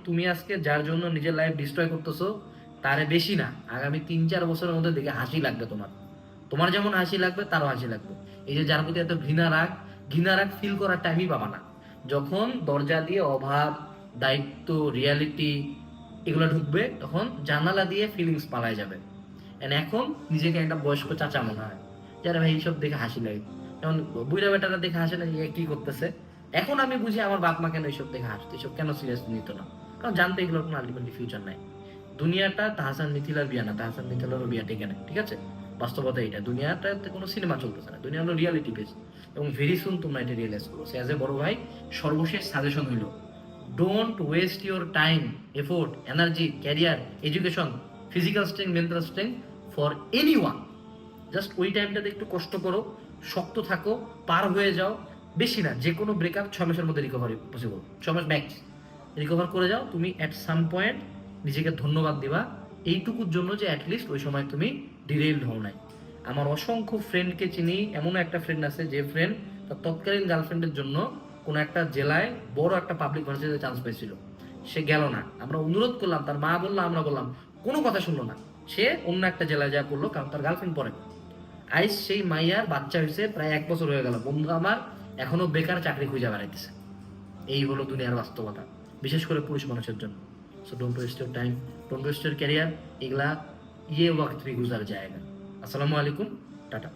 তুমি আজকে যার জন্য নিজের লাইফ ডিস্ট্রয় করতেছো তারে বেশি না, আগামী 3-4 বছরের মধ্যে দেখে হাসি লাগবে তোমার। তোমার যেমন হাসি লাগবে তারও হাসি লাগবে। এই যে যার প্রতি এত ঘৃণা রাগ ফিল করার টাইমই পাবা না। যখন দরজা দিয়ে অভাব, দায়িত্ব, রিয়ালিটি এগুলো ঢুকবে, তখন জানালা দিয়ে ফিলিংস পালায় যাবে। এখন নিজেকে একটা বয়স্ক চাচা মনে হয়, যারা ভাই এইসব দেখে হাসি লাগে। যেমন বুড়া বেটারা দেখে হাসে না, এ কি করতেছে। এখন আমি বুঝি আমার বাপ মা কেন এইসব দেখে হাসতো, এইসব কেন সিরিয়াসলি নিত না। কারণ জানতো এগুলোর কোনো আলটিমেটলি ফিউচার নাই। দুনিয়াটা তাহসান মিথিলার বিয়া না, তাহসান মিথিলারও বিয়া টেকে নেয়, ঠিক আছে? বাস্তবতা এটা, দুনিয়াটাতে কোনো সিনেমা চলতেছে না, দুনিয়া হলো রিয়ালিটি বেস। এবং ভেরি সুন তোমরা এটা রিয়েলাইজ করো। সে অ্যাজ এ বড় ভাই সর্বশেষ সাজেশন হইলো, don't waste your time, effort, energy, career, education, physical strength, mental strength for any one. Just ওই টাইমটাতে একটু কষ্ট করো, শক্ত থাকো, পার হয়ে যাও। বেশি না, যে কোনো ব্রেকআপ 6 মাসের মধ্যে রিকভারি পসিবল, 6 মাস ম্যাক্স রিকভার করে যাও। তুমি অ্যাট সাম পয়েন্ট নিজেকে ধন্যবাদ দিবা এইটুকুর জন্য যে অ্যাটলিস্ট ওই সময় তুমি ডিরেইলড হও নাই। আমার অসংখ্য ফ্রেন্ডকে চিনি, এমন একটা ফ্রেন্ড আছে যে ফ্রেন্ড তার তৎকালীন গার্লফ্রেন্ডের জন্য কোনো একটা জেলায় বড় একটা পাবলিক ভার্সিটিতে চান্স পেয়েছিল, সে গেল না। আমরা অনুরোধ করলাম, তার মা বললো, আমরা বললাম, কোনো কথা শুনলো না। সে অন্য একটা জেলায় যা করলো, কারণ তার গার্লফ্রেন্ড পরে। আইস সেই মাইয়ার বাচ্চা হয়েছে, প্রায় 1 বছর হয়ে গেল। বন্ধু আমার এখনো বেকার, চাকরি খুঁজে বেড়াইতেছে। এই হলো দুনিয়ার বাস্তবতা, বিশেষ করে পুরুষ মানুষের জন্য। So don't waste your time, don't waste your career. এগুলা ওয়াক্ত গুজার জায়গা। আসসালামু আলাইকুম, টাটা।